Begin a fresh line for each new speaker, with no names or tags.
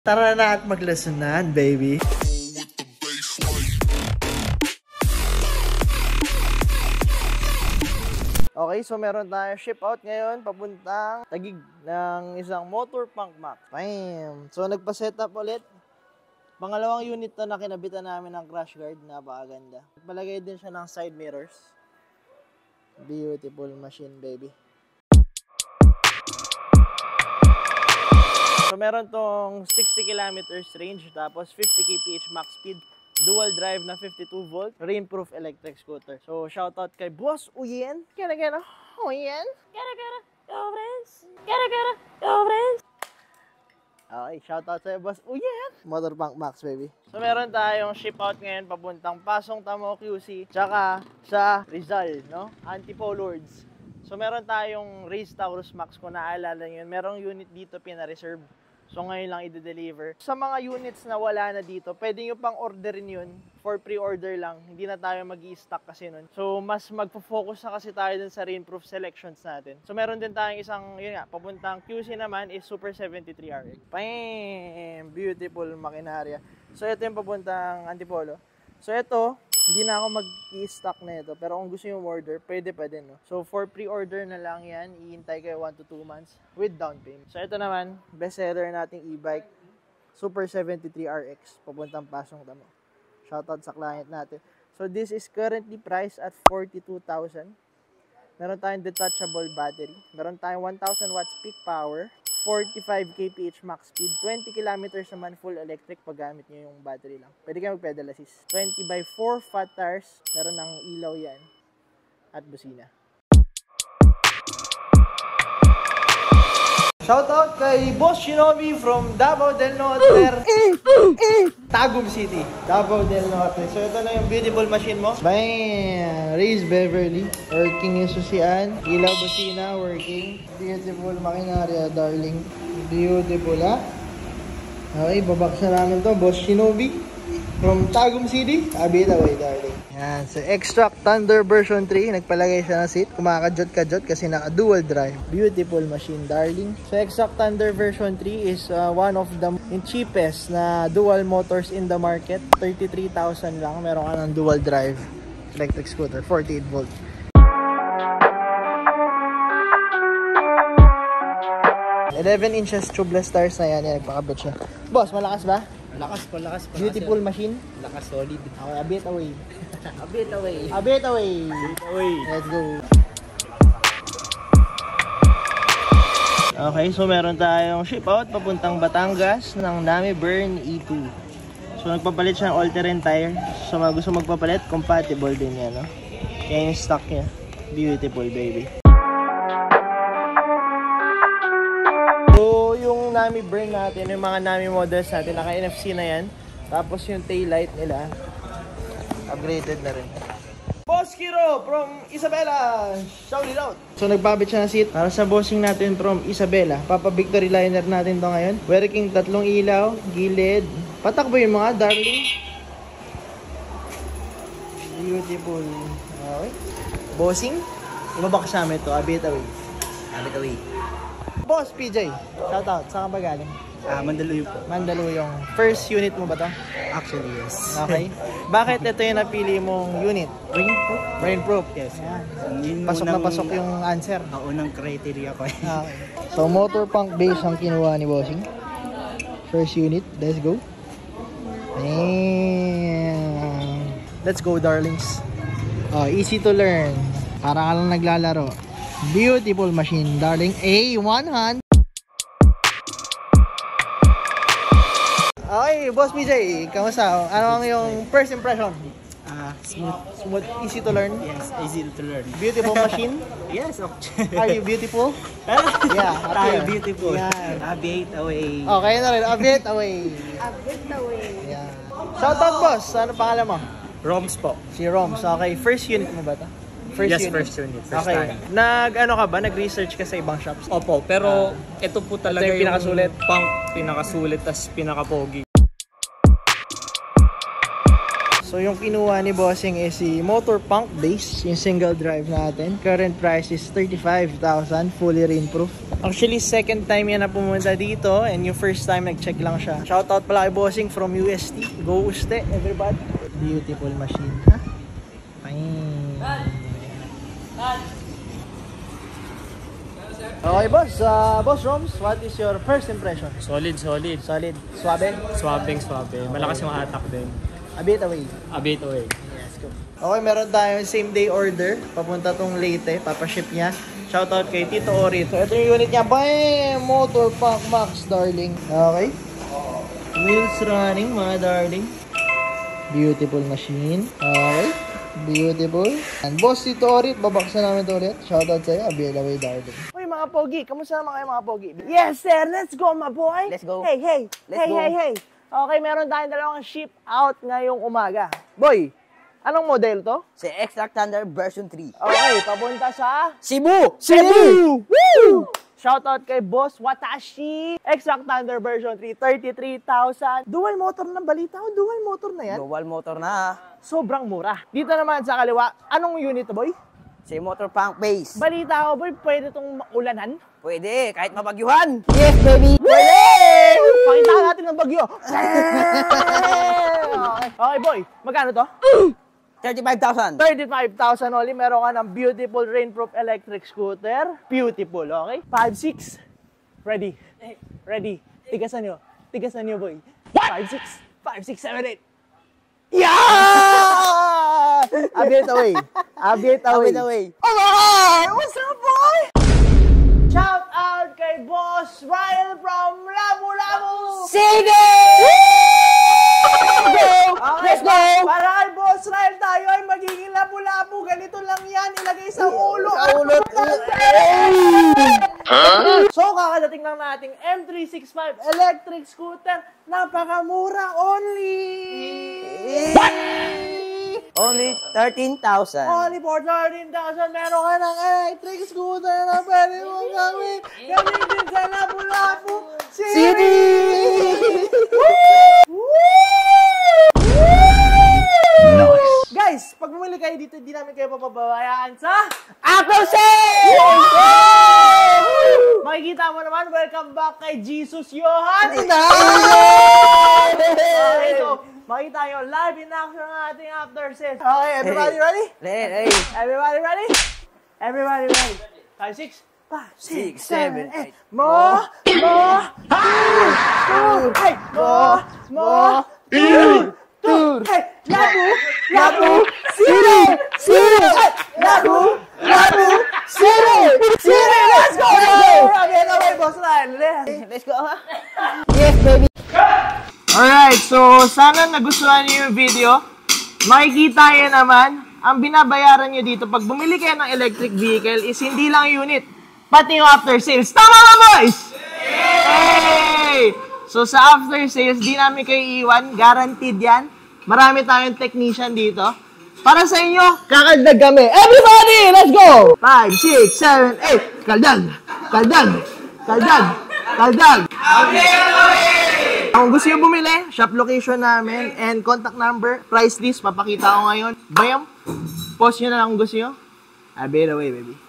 Tara na at maglesonan, baby. Okay, so meron tayo ship out ngayon papuntang Taguig ng isang Motor Punk Max. Bam! So nagpa-setup ulit. Pangalawang unit to na kinabitan namin ng crash guard. Napakaganda. Palagay din siya ng side mirrors. Beautiful machine, baby. So meron tong 60 kilometers range, tapos 50 kph max speed, dual drive na 52 volt, rainproof electric scooter. So shoutout kay Boss Uyen. Kera Uyen. Kera go friends. Kera go friends. Okay, shoutout sa Boss Uyen. Motor Punk Max, baby. So meron tayong ship out ngayon papuntang Pasong Tamo QC, tsaka sa Rizal, no? Antipolo Lords. So meron tayong Race Taurus Max, kung naalala nyo yun. Merong unit dito pina-reserve. So ngayon lang i-deliver. Sa mga units na wala na dito, pwede nyo pang orderin yun for pre-order lang. Hindi na tayo mag-i-stock kasi nun. So mas magpo-focus na kasi tayo dun sa rainproof selections natin. So meron din tayong isang, yun nga, papuntang QC naman is Super 73RX. Bam! Beautiful makinarya. So ito yung papuntang Antipolo. So ito, hindi na ako mag-i-stock na ito. Pero kung gusto nyo order, pwede pa din, no? So, for pre-order na lang yan. Iintay kayo 1 to 2 months with down payment. So, ito naman, best seller nating e-bike, Super 73RX, papuntang Pasong Tamo. Shoutout sa client natin. So, this is currently priced at 42,000. Meron tayong detachable battery. Meron tayong 1,000 watts peak power. 45 kph max speed, 20 kilometers naman full electric pag gamit nyo yung battery lang. Pwede kayo mag-pedal assist. 20 by 4 fat tires, meron ng ilaw yan, at busina. Shoutout kay Boss Shinobi from Davao del Norte, Tagum City, Davao del Norte. So ito na yung beautiful machine mo. Bam! Race Beverly, working yung susian. Ilaw busina, working. Beautiful makinarya, darling. Beautiful, ha? Okay, babaksan namin to. Boss Shinobi from Tagum City. Abit away, darling. Yan, so Extract Thunder version 3. Nagpalagay siya ng seat. Kumakajot-kajot kasi naka-dual drive. Beautiful machine, darling. So Extract Thunder version 3 is one of the cheapest na dual motors in the market. 33,000 lang. Meron ka ng dual drive electric scooter, 48 volt. $11 inches tubeless tires na yan. Yan, nagpakabit siya. Boss, malakas ba?
Lakas po.
Beautiful machine.
Lakas, solid.
Okay, a bit away.
A bit away.
A bit away. Let's go. Okay, so meron tayong ship out papuntang Batangas ng Nami Burn E2. So nagpapalit siya ng all-terrain tire. So mga gusto magpapalit, compatible din yan, no? Yan yung stock niya. Beautiful, baby. So yung Nami Burn natin, yung mga Nami models natin, naka-NFC na yan. Tapos yung taillight nila, upgraded na rin. Boss Kiro from Isabela, shout it out! So nagbabit siya ng seat para sa bossing natin from Isabela. Papa Victory liner natin to ngayon. Working 3 ilaw, gilid. Patakbo yung mga darling. Beautiful. Okay. Bossing. Ibabak sa amin to, abit away.
Abit away.
Boss PJ, shout out. Saan ka ba galing?
Mandaluyong po.
Mandaluyong. First unit mo ba to?
Actually, yes.
Okay. Bakit ito yung napili mong unit?
Rainproof?
Rainproof.
Yes.
Yan. Pasok na pasok yung answer.
Unang criteria ko.
Okay. So, Motor Punk base ang kinuha ni Bossing. First unit. Let's go. Damn. Let's go, darlings. Oh, easy to learn. Para ka lang naglalaro. Beautiful machine, darling. A100. Okay, Boss PJ, kamusta? Ano ang yung first impression?
Smooth.
Smooth, easy to learn?
Yes, easy to learn.
Beautiful machine?
Yes.
Are you beautiful? Yeah,
Tayo beautiful.
Yan.
Abit away.
Okay na rin, a bit away. Yeah. Shoutout, boss. Ano pangalan mo?
Roms po.
Si Roms. Okay, first unit mo ba ito?
First unit. First
okay.
time.
Ano ka ba? Nag-research ka sa ibang shops?
Opo, pero ito po talaga
yung pinakasulit.
Punk, pinakasulit, tas pinakapogi.
So yung kinuha ni Bossing is si Motor Punk base, yung single drive natin. Current price is 35,000, fully rainproof. Actually, second time yan na pumunta dito and yung first time nag-check lang siya. Shoutout pala kay Bossing from UST. Go Uste, everybody. Beautiful machine. Ha? Okay, boss. Boss Roms, what is your first impression?
Solid.
Solid. Suabe?
Swabe. Malakas yung attack din.
A bit away.
A bit away.
Let's go. Okay, meron tayong same day order. Papunta tong Leyte. Papaship niya. Shoutout kay Tito Ori. So, ito yung unit niya. Bam! Motor Punk Max, darling. Okay. Wheels running, mga darling. Beautiful machine. Okay. Beautiful. And boss, Tito Ori, babaksan namin ito ulit. Shoutout sa'yo. Abilaway, darling. Uy, mga pogi. Kamusta naman kayo, mga pogi? Yes, sir. Let's go, my boy.
Let's go.
Hey.
Let's go.
Hey. Okay, meron tayong dalawang ship out ngayong umaga. Boy, anong model to?
Si Extract Thunder version 3.
Okay, papunta sa
Cebu!
Woo! Shoutout kay Boss Watashi. Extract Thunder version 3, 33,000. Dual motor na balita ko. Dual motor na yan.
Dual motor na.
Sobrang mura. Dito naman sa kaliwa, anong unit to, boy?
Si Motor Punk Base.
Balita ko, boy, pwede itong ulanan.
Pwede, kahit mabagyuhan. Yes, baby!
Pakita natin ng bagyo. Okay, boy. Magkano to?
35,000.
35,000 only. Meron ka ng beautiful rainproof electric scooter. Beautiful, okay? 5-6. Ready. Tigasan nyo, boy. 5-6. 5-6, 7-8. Yeah! A bit away. Alright! What's up, boy? Shout out kay Boss Ryle from Labu-Labu!
Sige! Let's go!
Para kay Boss Ryle tayo ay magiging Labu-Labu. Ganito lang yan. Ilagay sa ulo. So, kakadating lang nating M365 electric scooter. Napakamura only!
What? Only 13,000.
Only for 13,000, meron ka ng electric scooter na pwede mong gawin. Gamitin sa Lapu-Lapu City! Nice! Guys, pag bumili kayo dito, hindi namin kayo papabayaan sa
Apple Sale!
Makikita mo naman, welcome back kay Jesus Johan! Okay, so, makita nyo live in action ang ating after sales. Okay, everybody ready?
Ready.
Everybody ready? Everybody ready? 5, 6,
6, 7, 8.
More, hey, hey, Labu, City, Labu, City, let's go! Okay, boss Ryan,
Let's go. Yes, baby.
Alright, so sana nagustuhan niyo yung video. Makikita nyo naman, ang binabayaran nyo dito pag bumili kayo ng electric vehicle is hindi lang unit, pati yung after sales. Tama ba, boys? Hey! So sa after sales, di namin kayo iiwan, guaranteed yan. Marami tayong technician dito. Para sa inyo, kakagdag kami. Everybody, let's go! 5, 6, 7, 8. Kaldag! Kung gusto nyo bumili, shop location namin and contact number, price list, papakita ko ngayon. Bayam, post nyo na lang kung gusto nyo. I'll be away, baby.